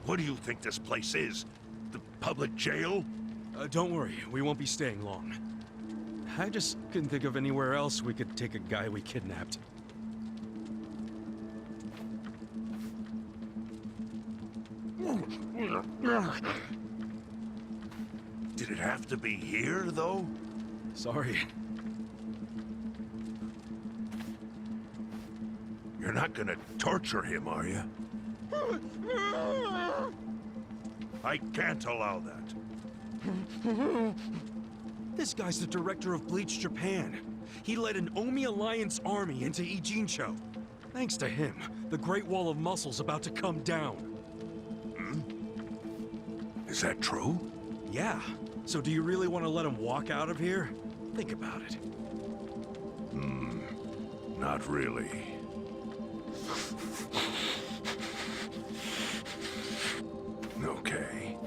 What do you think this place is? The public jail? Don't worry, we won't be staying long. I just couldn't think of anywhere else we could take a guy we kidnapped. Did it have to be here, though? Sorry. You're not gonna torture him, are you? I can't allow that. This guy's the director of Bleach Japan. He led an Omi Alliance army into Ijincho. Thanks to him, the Great Wall of Muscle's about to come down. Is that true? Yeah. So do you really want to let him walk out of here? Think about it. Not really. Okay.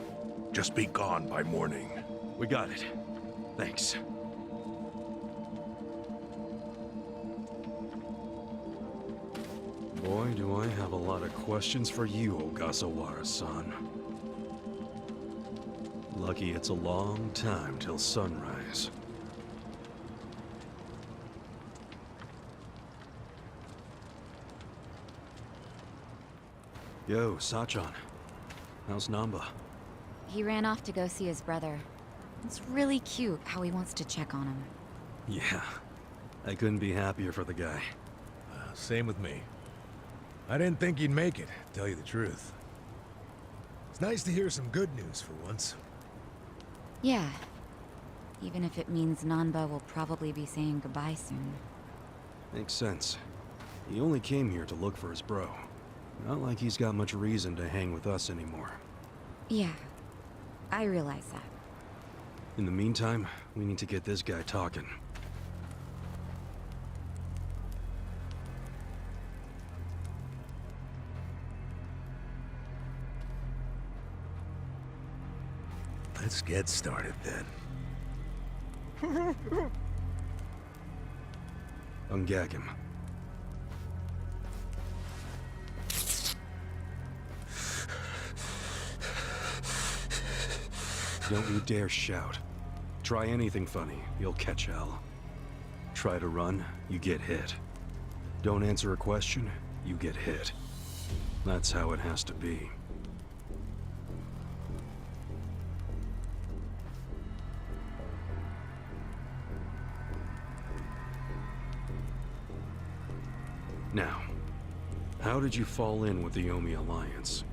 Just be gone by morning. We got it. Thanks. Boy, do I have a lot of questions for you, Ogasawara-san. Lucky it's a long time till sunrise. Yo, Sachan. How's Namba? He ran off to go see his brother. It's really cute how he wants to check on him. Yeah. I couldn't be happier for the guy. Same with me. I didn't think he'd make it, to tell you the truth. It's nice to hear some good news for once. Yeah. Even if it means Nanba will probably be saying goodbye soon. Makes sense. He only came here to look for his bro. Not like he's got much reason to hang with us anymore. Yeah. I realize that. In the meantime, we need to get this guy talking. Let's get started then. Ungag him. Don't you dare shout. Try anything funny, you'll catch hell. Try to run, you get hit. Don't answer a question, you get hit. That's how it has to be. Now, how did you fall in with the Omi Alliance?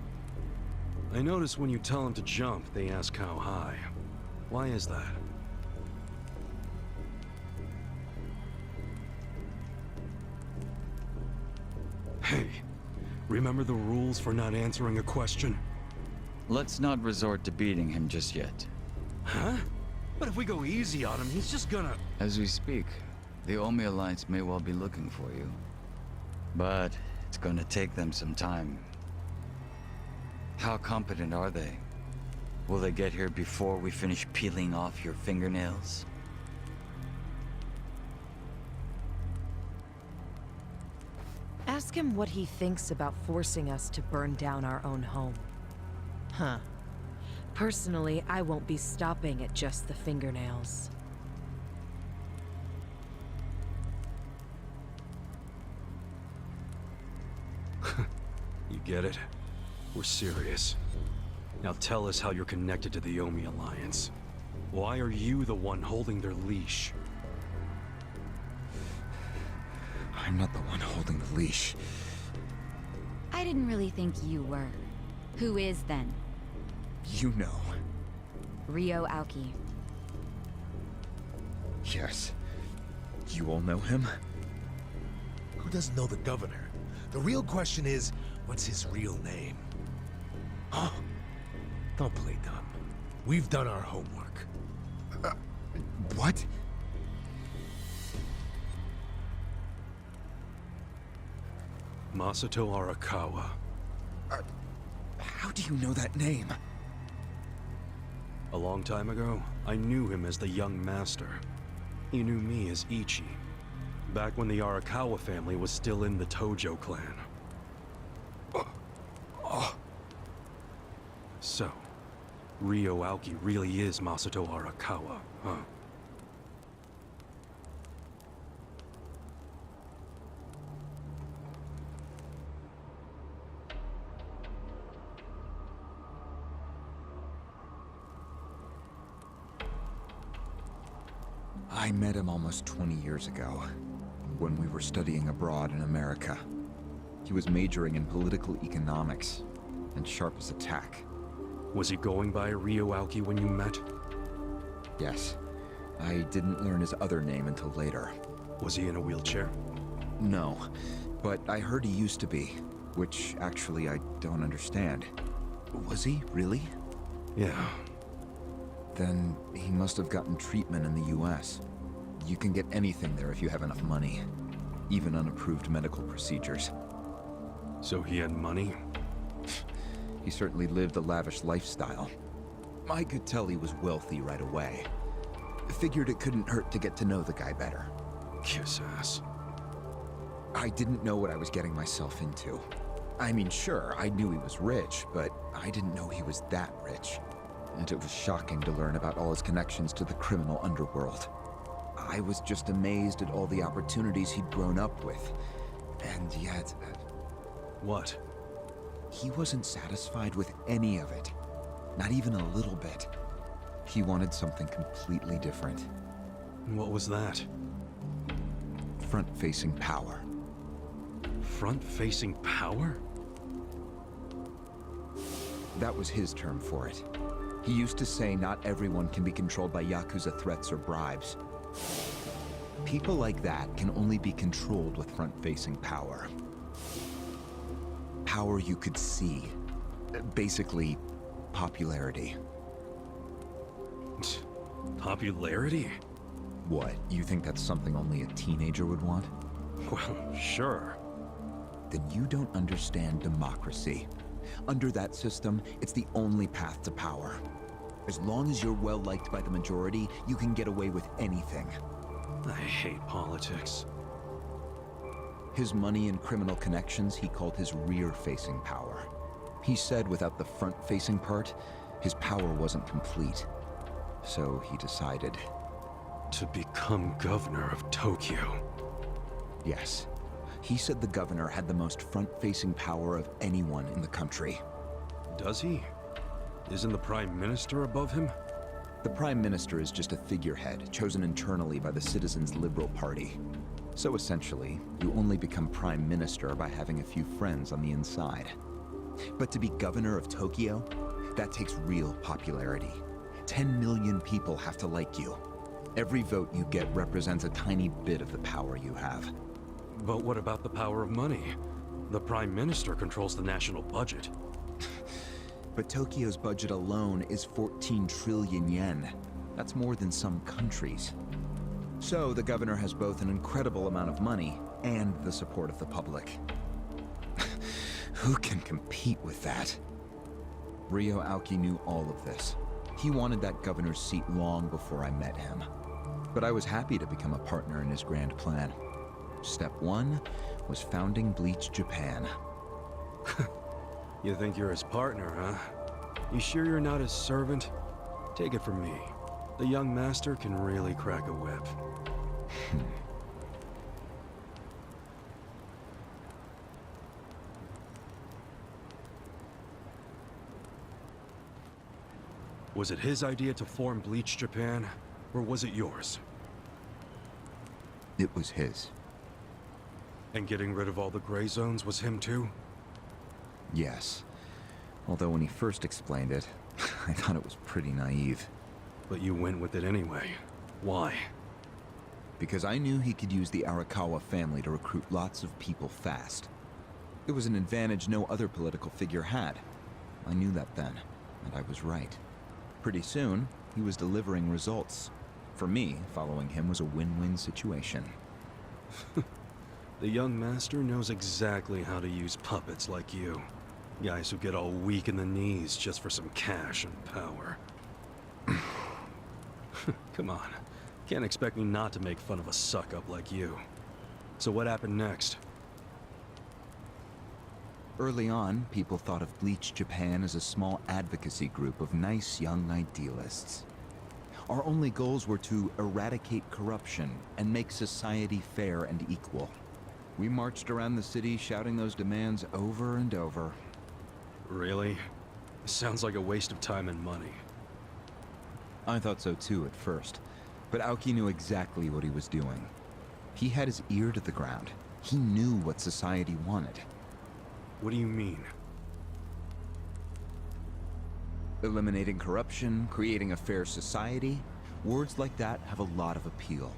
I notice when you tell them to jump, they ask how high. Why is that? Hey, remember the rules for not answering a question? Let's not resort to beating him just yet. Huh? But if we go easy on him, he's just gonna... As we speak, the Omi Alliance may well be looking for you. But it's gonna take them some time. How competent are they? Will they get here before we finish peeling off your fingernails? Ask him what he thinks about forcing us to burn down our own home. Huh. Personally, I won't be stopping at just the fingernails. You get it? We're serious. Now tell us how you're connected to the Omi Alliance. Why are you the one holding their leash? I'm not the one holding the leash. I didn't really think you were. Who is then? You know. Ryo Aoki. Yes. You all know him? Who doesn't know the governor? The real question is, what's his real name? Oh, don't play dumb. We've done our homework. What? Masato Arakawa. How do you know that name? A long time ago, I knew him as the young master. He knew me as Ichi. Back when the Arakawa family was still in the Tojo clan. So, Ryo Aoki really is Masato Arakawa, huh? I met him almost 20 years ago, when we were studying abroad in America. He was majoring in political economics, and sharp as a tack. Was he going by Ryo Aoki when you met? Yes. I didn't learn his other name until later. Was he in a wheelchair? No, but I heard he used to be, which actually I don't understand. Was he, really? Yeah. Then he must have gotten treatment in the US. You can get anything there if you have enough money. Even unapproved medical procedures. So he had money? He certainly lived a lavish lifestyle. I could tell he was wealthy right away. Figured it couldn't hurt to get to know the guy better. Kiss ass. I didn't know what I was getting myself into. I mean, sure, I knew he was rich, but I didn't know he was that rich. And it was shocking to learn about all his connections to the criminal underworld. I was just amazed at all the opportunities he'd grown up with. And yet... What? He wasn't satisfied with any of it. Not even a little bit. He wanted something completely different. What was that? Front-facing power. Front-facing power? That was his term for it. He used to say not everyone can be controlled by Yakuza threats or bribes. People like that can only be controlled with front-facing power. Power you could see. Basically, popularity. Popularity? What, you think that's something only a teenager would want? Well, sure. Then you don't understand democracy. Under that system, it's the only path to power. As long as you're well-liked by the majority, you can get away with anything. I hate politics. His money and criminal connections he called his rear-facing power. He said without the front-facing part, his power wasn't complete. So he decided... To become governor of Tokyo. Yes. He said the governor had the most front-facing power of anyone in the country. Does he? Isn't the Prime Minister above him? The Prime Minister is just a figurehead, chosen internally by the Citizens' Liberal Party. So essentially, you only become Prime Minister by having a few friends on the inside. But to be governor of Tokyo, that takes real popularity. 10 million people have to like you. Every vote you get represents a tiny bit of the power you have. But what about the power of money? The Prime Minister controls the national budget. But Tokyo's budget alone is 14 trillion yen. That's more than some countries. So the governor has both an incredible amount of money and the support of the public. Who can compete with that? Ryo Aoki knew all of this. He wanted that governor's seat long before I met him. But I was happy to become a partner in his grand plan. Step 1 was founding Bleach Japan. You think you're his partner, huh? You sure you're not his servant? Take it from me. The young master can really crack a whip. Was it his idea to form Bleach Japan, or was it yours? It was his. And getting rid of all the gray zones was him too? Yes. Although when he first explained it, I thought it was pretty naive. But you went with it anyway. Why? Because I knew he could use the Arakawa family to recruit lots of people fast. It was an advantage no other political figure had. I knew that then, and I was right. Pretty soon, he was delivering results. For me, following him was a win-win situation. The young master knows exactly how to use puppets like you. Guys who get all weak in the knees just for some cash and power. Come on. Can't expect me not to make fun of a suck-up like you. So what happened next? Early on, people thought of Bleach Japan as a small advocacy group of nice young idealists. Our only goals were to eradicate corruption and make society fair and equal. We marched around the city shouting those demands over and over. Really? Sounds like a waste of time and money. I thought so too at first, but Aoki knew exactly what he was doing. He had his ear to the ground. He knew what society wanted. What do you mean? Eliminating corruption, creating a fair society, words like that have a lot of appeal.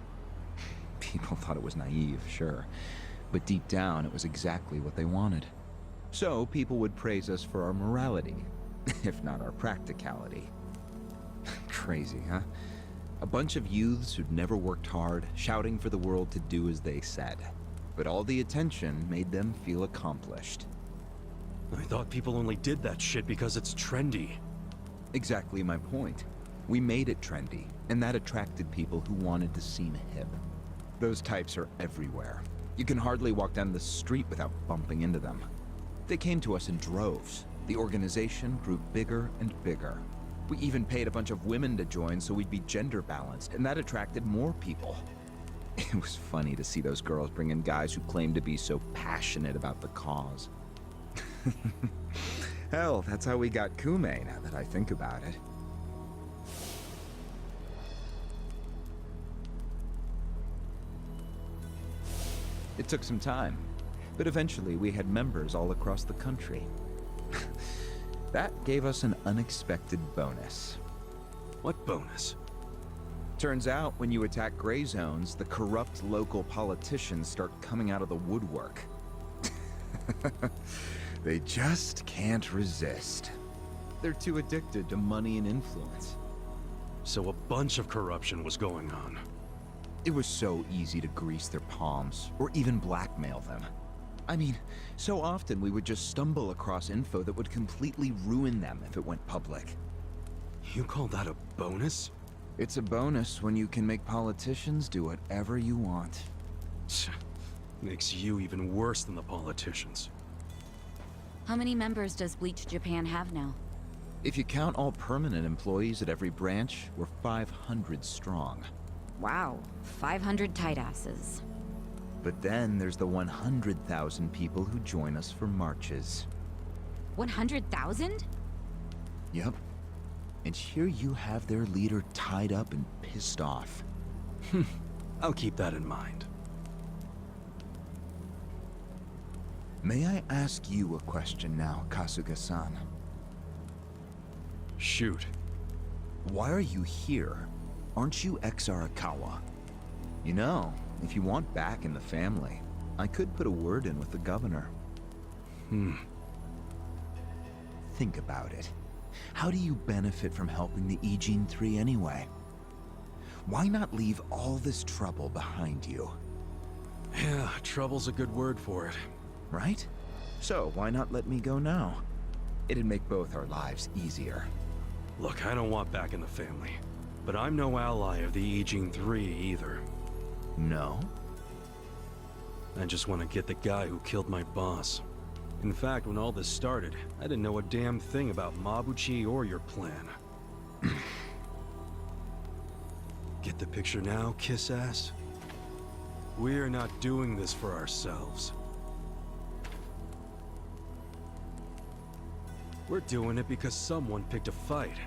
People thought it was naive, sure, but deep down it was exactly what they wanted. So people would praise us for our morality, if not our practicality. Crazy, huh? A bunch of youths who'd never worked hard, shouting for the world to do as they said. But all the attention made them feel accomplished. I thought people only did that shit because it's trendy. Exactly my point. We made it trendy, and that attracted people who wanted to seem hip. Those types are everywhere. You can hardly walk down the street without bumping into them. They came to us in droves. The organization grew bigger and bigger. We even paid a bunch of women to join so we'd be gender balanced, and that attracted more people. It was funny to see those girls bring in guys who claimed to be so passionate about the cause. Hell, that's how we got Kume, now that I think about it. It took some time, but eventually we had members all across the country. That gave us an unexpected bonus. What bonus? Turns out, when you attack gray zones, the corrupt local politicians start coming out of the woodwork. They just can't resist. They're too addicted to money and influence. So a bunch of corruption was going on. It was so easy to grease their palms, or even blackmail them. I mean, so often we would just stumble across info that would completely ruin them if it went public. You call that a bonus? It's a bonus when you can make politicians do whatever you want. Makes you even worse than the politicians. How many members does Bleach Japan have now? If you count all permanent employees at every branch, we're 500 strong. Wow, 500 tight asses. But then there's the 100,000 people who join us for marches. 100,000? Yep. And here you have their leader tied up and pissed off. I'll keep that in mind. May I ask you a question now, Kasuga-san? Shoot. Why are you here? Aren't you ex-Arakawa? You know, if you want back in the family, I could put a word in with the governor. Think about it. How do you benefit from helping the Ijin 3 anyway? Why not leave all this trouble behind you? Yeah, trouble's a good word for it. Right? So why not let me go now? It'd make both our lives easier. Look, I don't want back in the family. But I'm no ally of the Ijin 3 either. No? I just want to get the guy who killed my boss. In fact, when all this started, I didn't know a damn thing about Mabuchi or your plan. Get the picture now, kiss ass? We're not doing this for ourselves. We're doing it because someone picked a fight.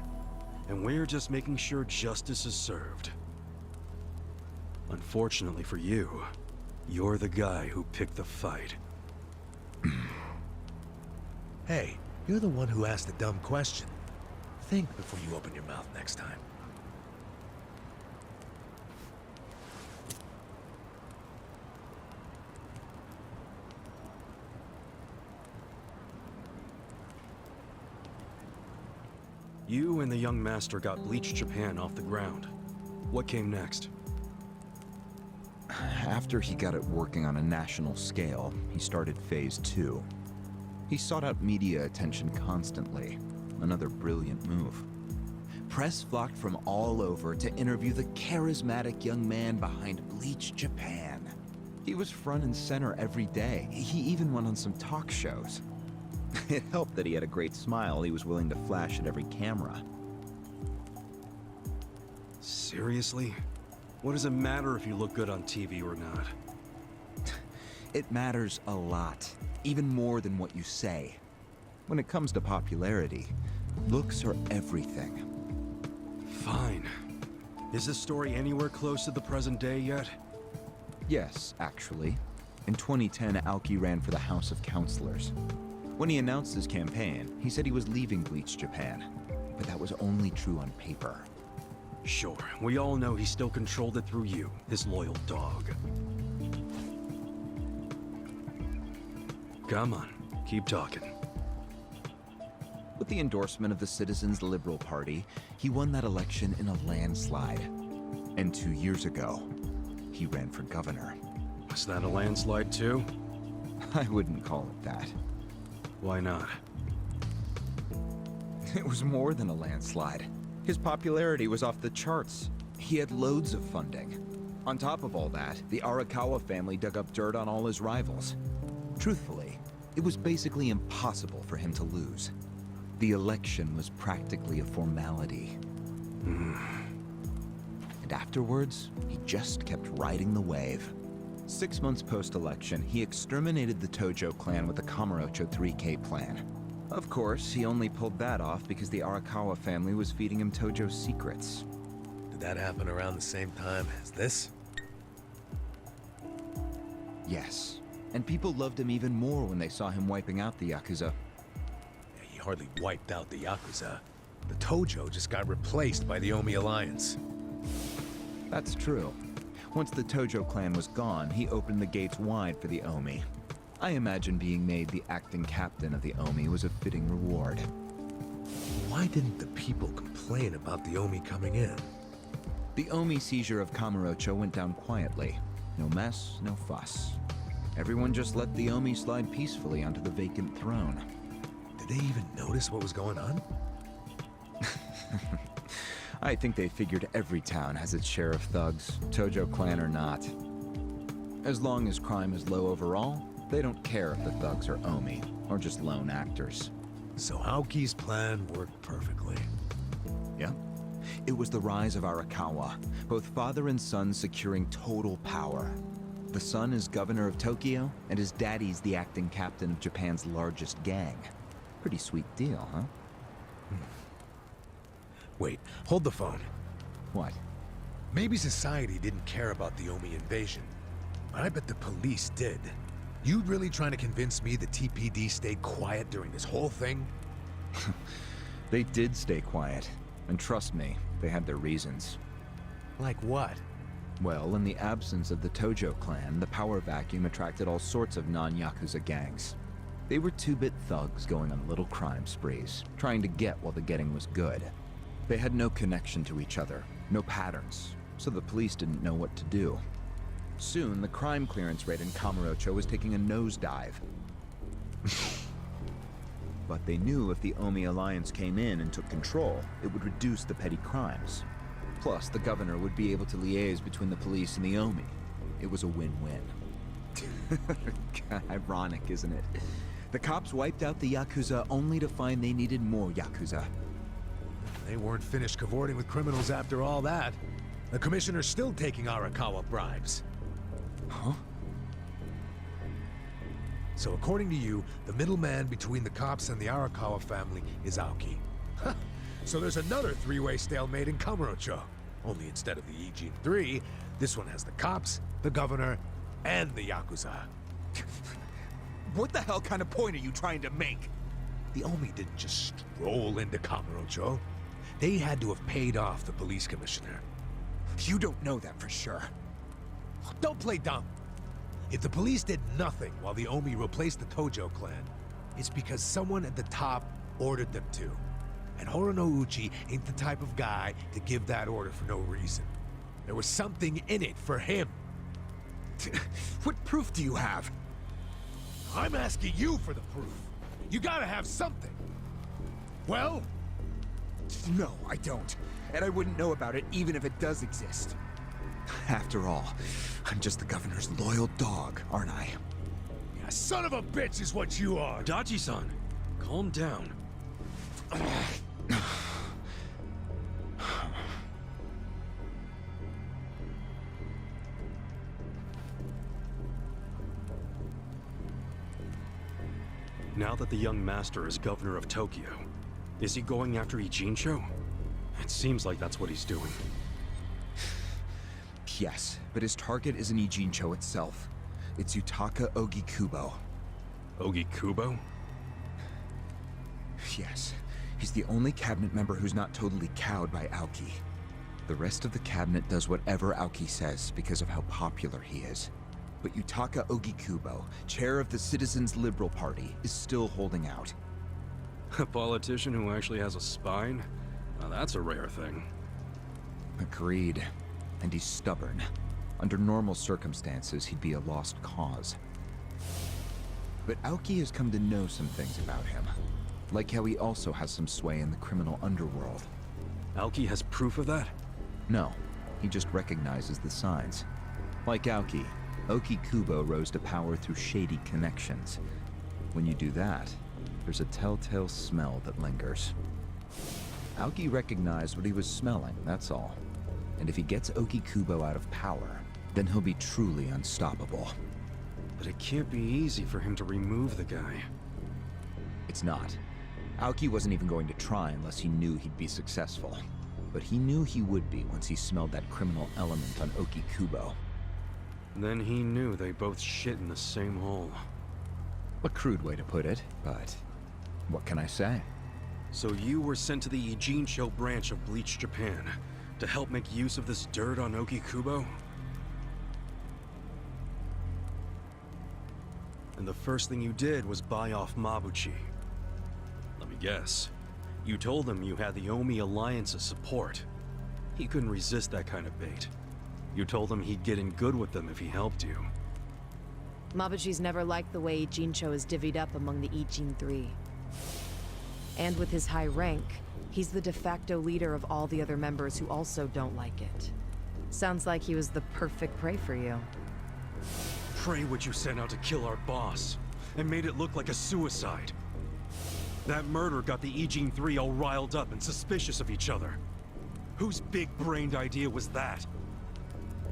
And we're just making sure justice is served. Unfortunately for you, you're the guy who picked the fight. Hey, you're the one who asked the dumb question. Think before you open your mouth next time. You and the young master got Bleach Japan off the ground. What came next? After he got it working on a national scale, he started Phase 2. He sought out media attention constantly. Another brilliant move. Press flocked from all over to interview the charismatic young man behind Bleach Japan. He was front and center every day. He even went on some talk shows. It helped that he had a great smile he was willing to flash at every camera. Seriously? What does it matter if you look good on TV or not? It matters a lot, even more than what you say. When it comes to popularity, looks are everything. Fine. Is this story anywhere close to the present day yet? Yes, actually. In 2010, Aoki ran for the House of Councilors. When he announced his campaign, he said he was leaving Bleach Japan. But that was only true on paper. Sure, we all know he still controlled it through you, his loyal dog. Come on, keep talking. With the endorsement of the Citizens Liberal Party, he won that election in a landslide. And 2 years ago, he ran for governor. Was that a landslide too? I wouldn't call it that. Why not? It was more than a landslide. His popularity was off the charts. He had loads of funding. On top of all that, the Arakawa family dug up dirt on all his rivals. Truthfully, it was basically impossible for him to lose. The election was practically a formality. And afterwards, he just kept riding the wave. 6 months post-election, he exterminated the Tojo clan with the Kamurocho 3K plan. Of course, he only pulled that off because the Arakawa family was feeding him Tojo's secrets. Did that happen around the same time as this? Yes. And people loved him even more when they saw him wiping out the Yakuza. Yeah, he hardly wiped out the Yakuza. The Tojo just got replaced by the Omi Alliance. That's true. Once the Tojo clan was gone, he opened the gates wide for the Omi. I imagine being made the acting captain of the Omi was a fitting reward. Why didn't the people complain about the Omi coming in? The Omi seizure of Kamurocho went down quietly. No mess, no fuss. Everyone just let the Omi slide peacefully onto the vacant throne. Did they even notice what was going on? I think they figured every town has its share of thugs, Tojo clan or not. As long as crime is low overall, they don't care if the thugs are Omi, or just lone actors. So Aoki's plan worked perfectly. Yeah. It was the rise of Arakawa, both father and son securing total power. The son is governor of Tokyo, and his daddy's the acting captain of Japan's largest gang. Pretty sweet deal, huh? Wait, hold the phone. What? Maybe society didn't care about the Omi invasion, but I bet the police did. You really trying to convince me the TPD stayed quiet during this whole thing? They did stay quiet, and trust me, they had their reasons. Like what? Well, in the absence of the Tojo clan, the power vacuum attracted all sorts of non-Yakuza gangs. They were two-bit thugs going on little crime sprees, trying to get while the getting was good. They had no connection to each other, no patterns, so the police didn't know what to do. Soon, the crime clearance rate in Kamurocho was taking a nosedive. But they knew if the Omi Alliance came in and took control, it would reduce the petty crimes. Plus, the governor would be able to liaise between the police and the Omi. It was a win-win. Ironic, isn't it? The cops wiped out the Yakuza only to find they needed more Yakuza. They weren't finished cavorting with criminals after all that. The commissioner's still taking Arakawa bribes. Huh? So according to you, the middleman between the cops and the Arakawa family is Aoki. So there's another three-way stalemate in Kamurocho. Only instead of the Ijin 3, this one has the cops, the governor, and the Yakuza. What the hell kind of point are you trying to make? The Omi didn't just stroll into Kamurocho. They had to have paid off the police commissioner. You don't know that for sure. Don't play dumb. If the police did nothing while the Omi replaced the Tojo clan, it's because someone at the top ordered them to. And Horonouchi ain't the type of guy to give that order for no reason. There was something in it for him. What proof do you have? I'm asking you for the proof. You gotta have something. Well? No, I don't. And I wouldn't know about it even if it does exist. After all, I'm just the governor's loyal dog, aren't I? Yeah, son of a bitch is what you are. Dachi-san, Calm down. Now that the young master is governor of Tokyo, is he going after Ijincho? It seems like that's what he's doing. Yes, but his target isn't Ijincho itself. It's Yutaka Ogikubo. Ogikubo? Yes, he's the only cabinet member who's not totally cowed by Aoki. The rest of the cabinet does whatever Aoki says because of how popular he is. But Yutaka Ogikubo, chair of the Citizens Liberal Party, is still holding out. A politician who actually has a spine? Now that's a rare thing. Agreed. And he's stubborn. Under normal circumstances, he'd be a lost cause. But Aoki has come to know some things about him. Like how he also has some sway in the criminal underworld. Aoki has proof of that? No, he just recognizes the signs. Like Aoki, Ogikubo rose to power through shady connections. When you do that, there's a telltale smell that lingers. Aoki recognized what he was smelling, that's all. And if he gets Ogikubo out of power, then he'll be truly unstoppable. But it can't be easy for him to remove the guy. It's not. Aoki wasn't even going to try unless he knew he'd be successful. But he knew he would be once he smelled that criminal element on Ogikubo. Then he knew they both shit in the same hole. A crude way to put it, but what can I say? So you were sent to the Ijincho branch of Bleach Japan to help make use of this dirt on Ogikubo? And the first thing you did was buy off Mabuchi. Let me guess. You told him you had the Omi Alliance's support. He couldn't resist that kind of bait. You told him he'd get in good with them if he helped you. Mabuchi's never liked the way Ijincho is divvied up among the Ijin Three. And with his high rank, he's the de facto leader of all the other members who also don't like it. Sounds like he was the perfect prey for you. Pray what you sent out to kill our boss, and made it look like a suicide. That murder got the Ijin Three all riled up and suspicious of each other. Whose big-brained idea was that?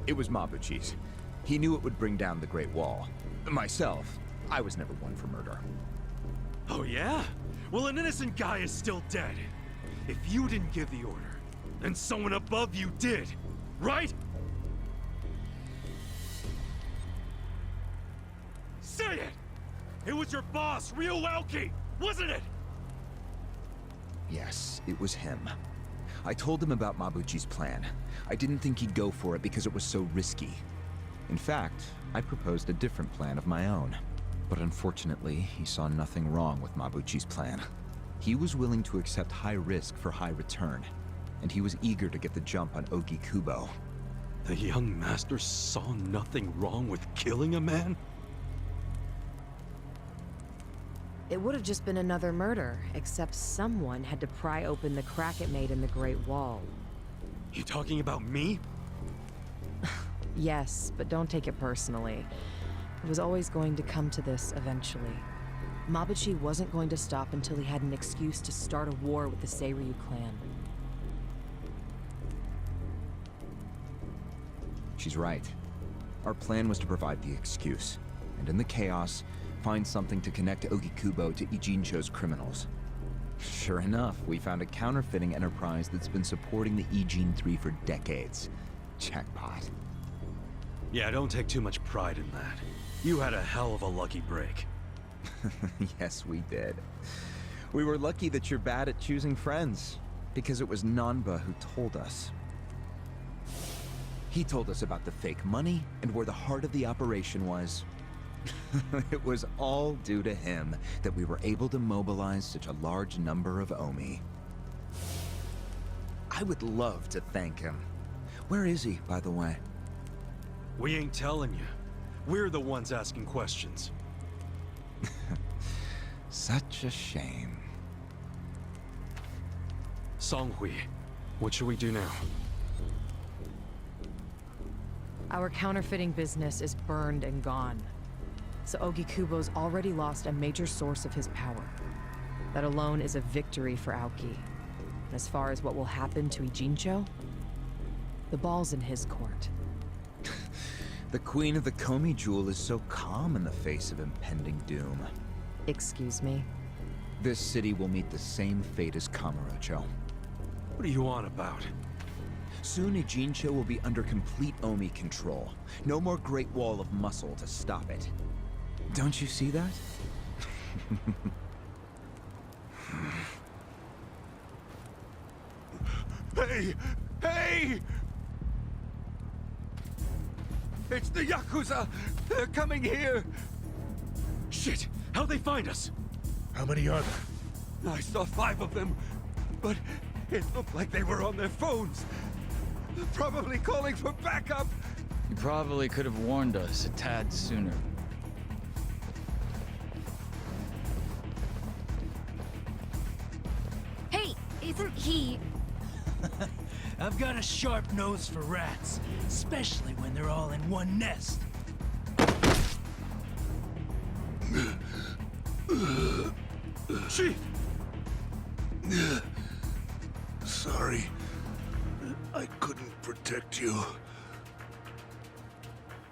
It was Mabuchi's. He knew it would bring down the Great Wall. Myself, I was never one for murder. Oh yeah? Well, an innocent guy is still dead. If you didn't give the order, then someone above you did, right? Say it! It was your boss, Ryo Aoki, wasn't it? Yes, it was him. I told him about Mabuchi's plan. I didn't think he'd go for it because it was so risky. In fact, I proposed a different plan of my own. But unfortunately, he saw nothing wrong with Mabuchi's plan. He was willing to accept high risk for high return, and he was eager to get the jump on Ogikubo. The young master saw nothing wrong with killing a man? It would have just been another murder, except someone had to pry open the crack it made in the Great Wall. You talking about me? Yes, but don't take it personally. It was always going to come to this eventually. Mabuchi wasn't going to stop until he had an excuse to start a war with the Seiryu clan. She's right. Our plan was to provide the excuse, and in the chaos, find something to connect Ogikubo to Ijincho's criminals. Sure enough, we found a counterfeiting enterprise that's been supporting the Ijin Three for decades. Jackpot. Yeah, don't take too much pride in that. You had a hell of a lucky break. Yes, we did. We were lucky that you're bad at choosing friends, because it was Nanba who told us. He told us about the fake money and where the heart of the operation was. It was all due to him that we were able to mobilize such a large number of Omi. I would love to thank him. Where is he, by the way? We ain't telling you. We're the ones asking questions. Such a shame. Songhui, what should we do now? Our counterfeiting business is burned and gone. So Ogikubo's already lost a major source of his power. That alone is a victory for Aoki. And as far as what will happen to Ijincho, the ball's in his court. The Queen of the Komi Jewel is so calm in the face of impending doom. Excuse me? This city will meet the same fate as Kamurocho. What are you on about? Soon Ijincho will be under complete Omi control. No more Great Wall of Muscle to stop it. Don't you see that? Hey! Hey! It's the Yakuza! They're coming here! Shit! How'd they find us? How many are there? I saw 5 of them, but it looked like they were on their phones. Probably calling for backup. You probably could have warned us a tad sooner. Hey, isn't he... I've got a sharp nose for rats, especially when they're all in one nest. Chief! Sorry. I couldn't protect you.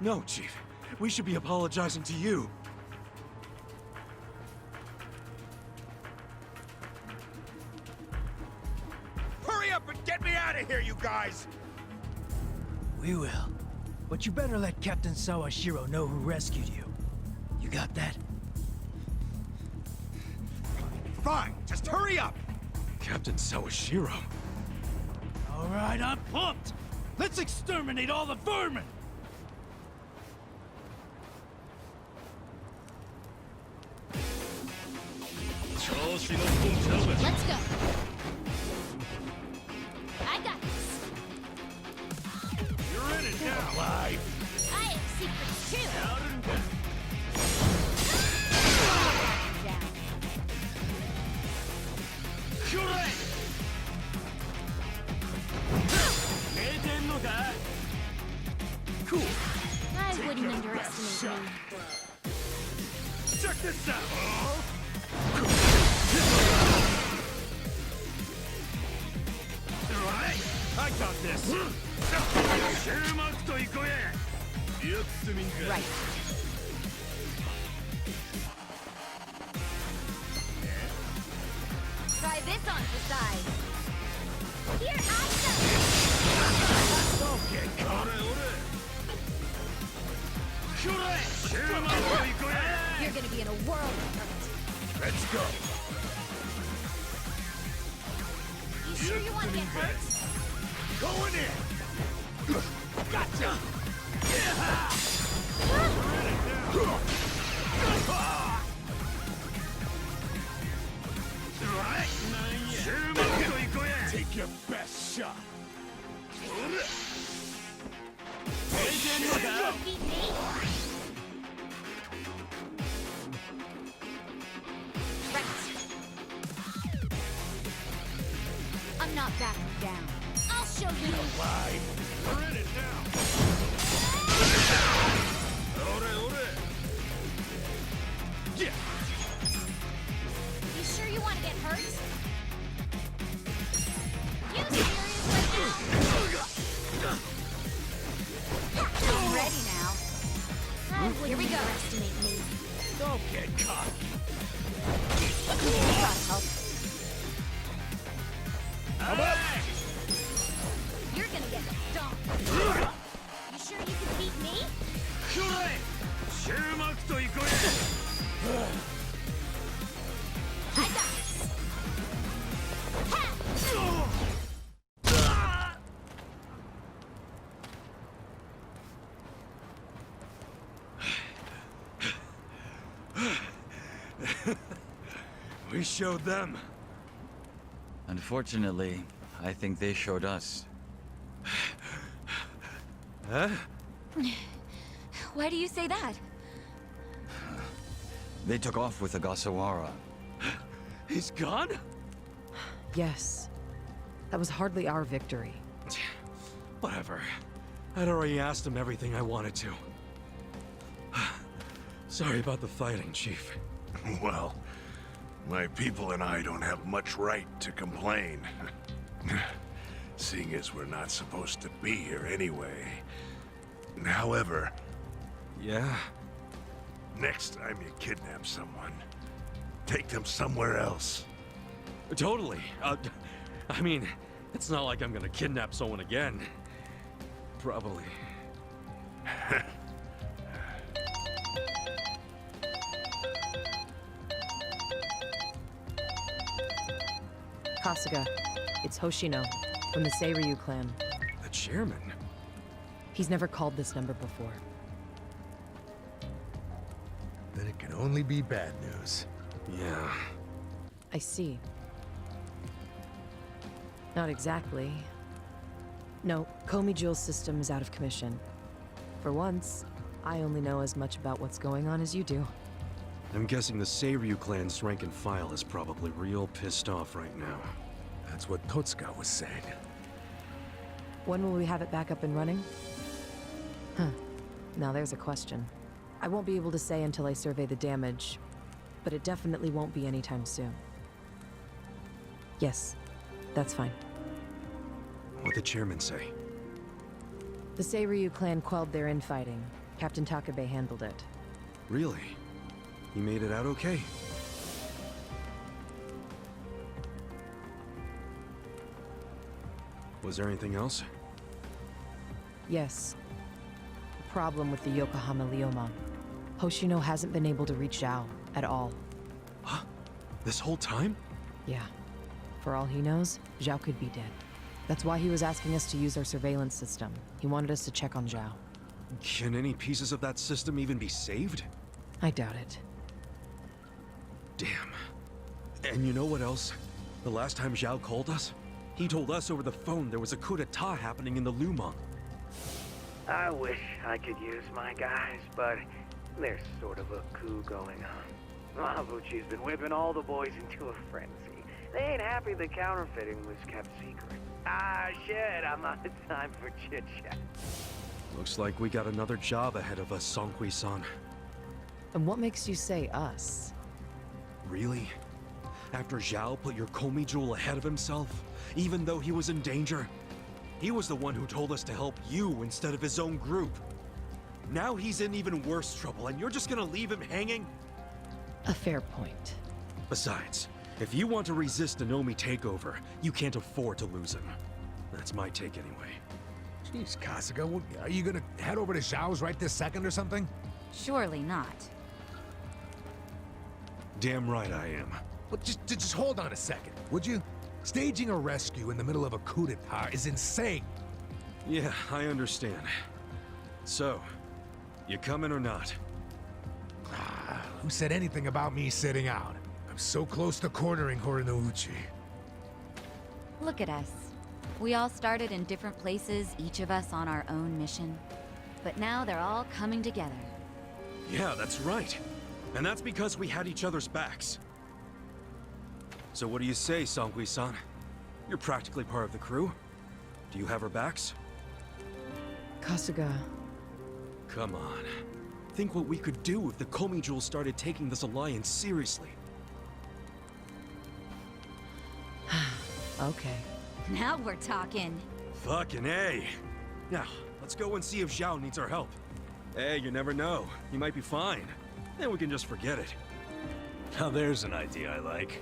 No, Chief. We should be apologizing to you. Hurry up and get me out of here, you guys! We will. But you better let Captain Sawashiro know who rescued you. You got that? Fine, just hurry up! Captain Sawashiro. All right, I'm pumped! Let's exterminate all the vermin! Let's go. I got this. You're in it now! Alive! I have secrets too. Down. Cool. I wouldn't underestimate me. Check this out! I got this! Right. Try this on for size. Here I Okay, got it. go! You're gonna be in a world of hurt. Let's go! You sure you want to get hurt? Going in! Gotcha! Take your best shot! Beat me? Right. I'm not backing down. I'll show you. Alive! We're in it now! Yeah! You sure you want to get hurt? You serious right now? I'm ready now. I wouldn't Here we go. underestimate me. Don't get cocky! Gotta help. You're gonna get stomped. You sure you can beat me? I got this. Ha! We showed them. Unfortunately, I think they showed us. Huh? Why do you say that? They took off with Ogasawara. He's gone? Yes. That was hardly our victory. Whatever. I'd already asked him everything I wanted to. Sorry about the fighting, Chief. Well, My people and I don't have much right to complain. Seeing as we're not supposed to be here anyway. However, Yeah? next time you kidnap someone, take them somewhere else. Totally. I mean, it's not like I'm gonna kidnap someone again. Probably. Kasuga, it's Hoshino, from the Seiryu clan. The chairman? He's never called this number before. Then it can only be bad news. Yeah. I see. Not exactly. No, Komi Jewel's system is out of commission. For once, I only know as much about what's going on as you do. I'm guessing the Seiryu clan's rank and file is probably real pissed off right now. That's what Totsuka was saying. When will we have it back up and running? Huh. Now there's a question. I won't be able to say until I survey the damage, but it definitely won't be anytime soon. Yes, that's fine. What'd the chairman say? The Seiryu clan quelled their infighting. Captain Takabe handled it. Really? He made it out okay? Was there anything else? Yes. The problem with the Yokohama Ryoma. Hoshino hasn't been able to reach Zhao at all. Huh? This whole time? Yeah. For all he knows, Zhao could be dead. That's why he was asking us to use our surveillance system. He wanted us to check on Zhao. Can any pieces of that system even be saved? I doubt it. Damn. And you know what else? The last time Zhao called us, he told us over the phone there was a coup d'etat happening in the Lumang. I wish I could use my guys, but there's sort of a coup going on. Mabuchi's been whipping all the boys into a frenzy. They ain't happy the counterfeiting was kept secret. Ah, shit, I'm out of time for chit-chat. Looks like we got another job ahead of us, Songhui-san. And what makes you say us? Really? After Zhao put your Komi jewel ahead of himself, even though he was in danger? He was the one who told us to help you instead of his own group. Now he's in even worse trouble, and you're just gonna leave him hanging? A fair point. Besides, if you want to resist a Nomi takeover, you can't afford to lose him. That's my take anyway. Jeez, Kasuga, are you gonna head over to Zhao's right this second or something? Surely not. Damn right I am. Well, just hold on a second, would you? Staging a rescue in the middle of a coup d'etat is insane. Yeah, I understand. So, you coming or not? Who said anything about me sitting out? I'm so close to cornering Horinouchi. Look at us. We all started in different places, each of us on our own mission. But now they're all coming together. Yeah, that's right. And that's because we had each other's backs. So what do you say, Songhui-san? You're practically part of the crew. Do you have our backs? Kasuga. Come on. Think what we could do if the Komi Jewel started taking this alliance seriously. Okay. Now we're talking. Fucking A. Now, let's go and see if Zhao needs our help. Hey, you never know. He might be fine. Then we can just forget it. Now there's an idea I like.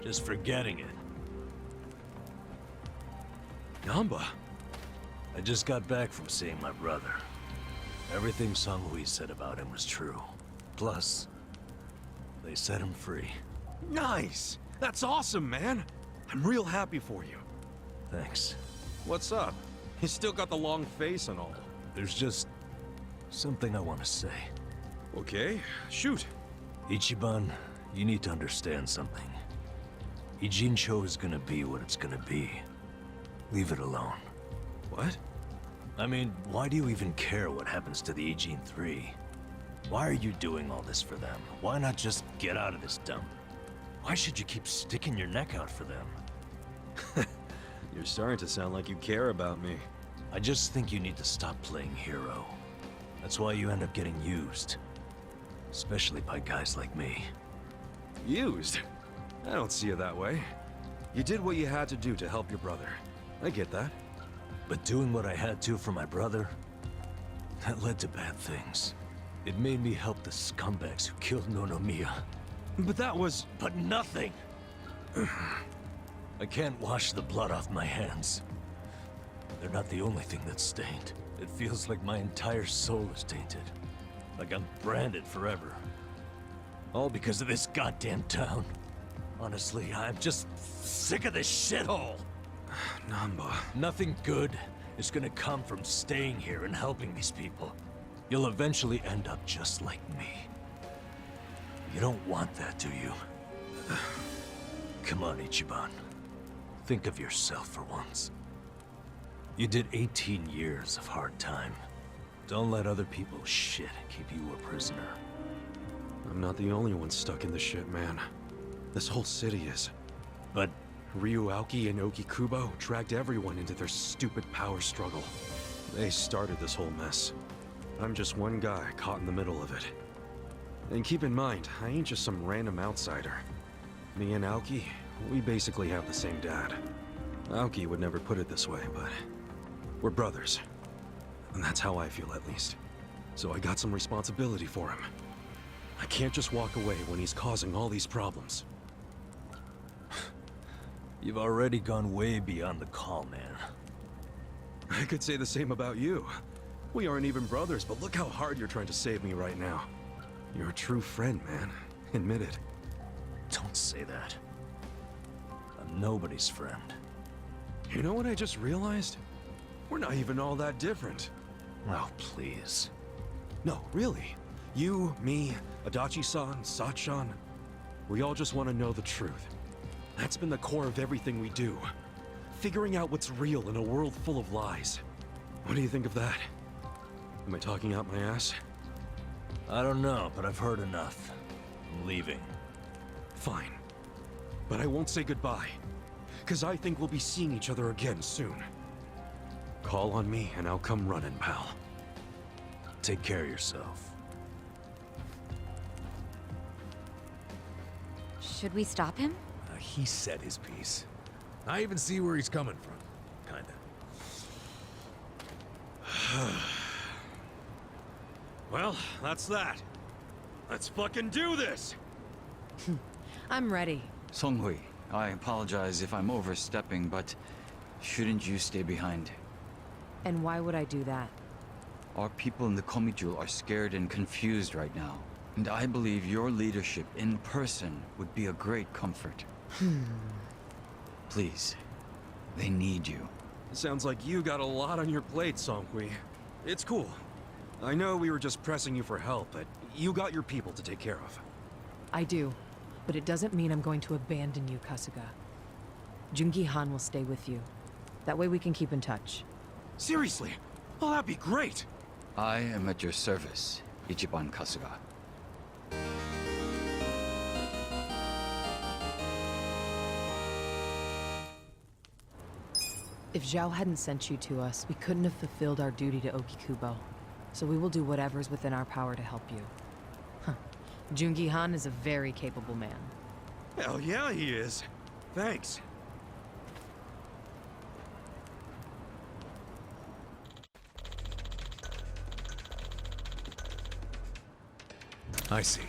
Just forgetting it. Namba. I just got back from seeing my brother. Everything Songhui said about him was true. Plus, they set him free. Nice! That's awesome, man! I'm real happy for you. Thanks. What's up? You still got the long face and all. There's just something I want to say. Okay, shoot. Ichiban, you need to understand something. Ijincho is gonna be what it's gonna be. Leave it alone. What? I mean, why do you even care what happens to the Ijin 3? Why are you doing all this for them? Why not just get out of this dump? Why should you keep sticking your neck out for them? You're starting to sound like you care about me. I just think you need to stop playing hero. That's why you end up getting used. Especially by guys like me. Used? I don't see it that way. You did what you had to do to help your brother. I get that. But doing what I had to for my brother, that led to bad things. It made me help the scumbags who killed Nonomiya. But that was... But nothing! I can't wash the blood off my hands. They're not the only thing that's stained. It feels like my entire soul is tainted. Like I'm branded forever. All because of this goddamn town. Honestly, I'm just sick of this shithole! Namba... Nothing good is gonna come from staying here and helping these people. You'll eventually end up just like me. You don't want that, do you? Come on, Ichiban. Think of yourself for once. You did 18 years of hard time. Don't let other people's shit keep you a prisoner. I'm not the only one stuck in the shit, man. This whole city is. But Ryu Aoki and Okikubo dragged everyone into their stupid power struggle. They started this whole mess. I'm just one guy caught in the middle of it. And keep in mind, I ain't just some random outsider. Me and Aoki, we basically have the same dad. Aoki would never put it this way, but we're brothers. And that's how I feel, at least. So I got some responsibility for him. I can't just walk away when he's causing all these problems. you've already gone way beyond the call, man. I could say the same about you. We aren't even brothers, but look how hard you're trying to save me right now. You're a true friend, man. Admit it. Don't say that. I'm nobody's friend. You know what I just realized? We're not even all that different. Oh, please. No, really. You, me, Adachi-san, Sachan. We all just want to know the truth. That's been the core of everything we do. Figuring out what's real in a world full of lies. What do you think of that? Am I talking out my ass? I don't know, but I've heard enough. I'm leaving. Fine. But I won't say goodbye. Because I think we'll be seeing each other again soon. Call on me and I'll come running, pal. Take care of yourself. Should we stop him? He said his piece. I even see where he's coming from. Kinda. Well, that's that. Let's fucking do this! I'm ready. Songhui, I apologize if I'm overstepping, but shouldn't you stay behind? And why would I do that? Our people in the Komijul are scared and confused right now. And I believe your leadership in person would be a great comfort. Please, they need you. Sounds like you got a lot on your plate, Songhui. It's cool. I know we were just pressing you for help, but you got your people to take care of. I do, but it doesn't mean I'm going to abandon you, Kasuga. Jungi Han will stay with you. That way we can keep in touch. Seriously? Oh, that'd be great! I am at your service, Ichiban Kasuga. If Zhao hadn't sent you to us, we couldn't have fulfilled our duty to Okikubo. So we will do whatever's within our power to help you. Huh. Jungi Han is a very capable man. Hell yeah, he is. Thanks. I see.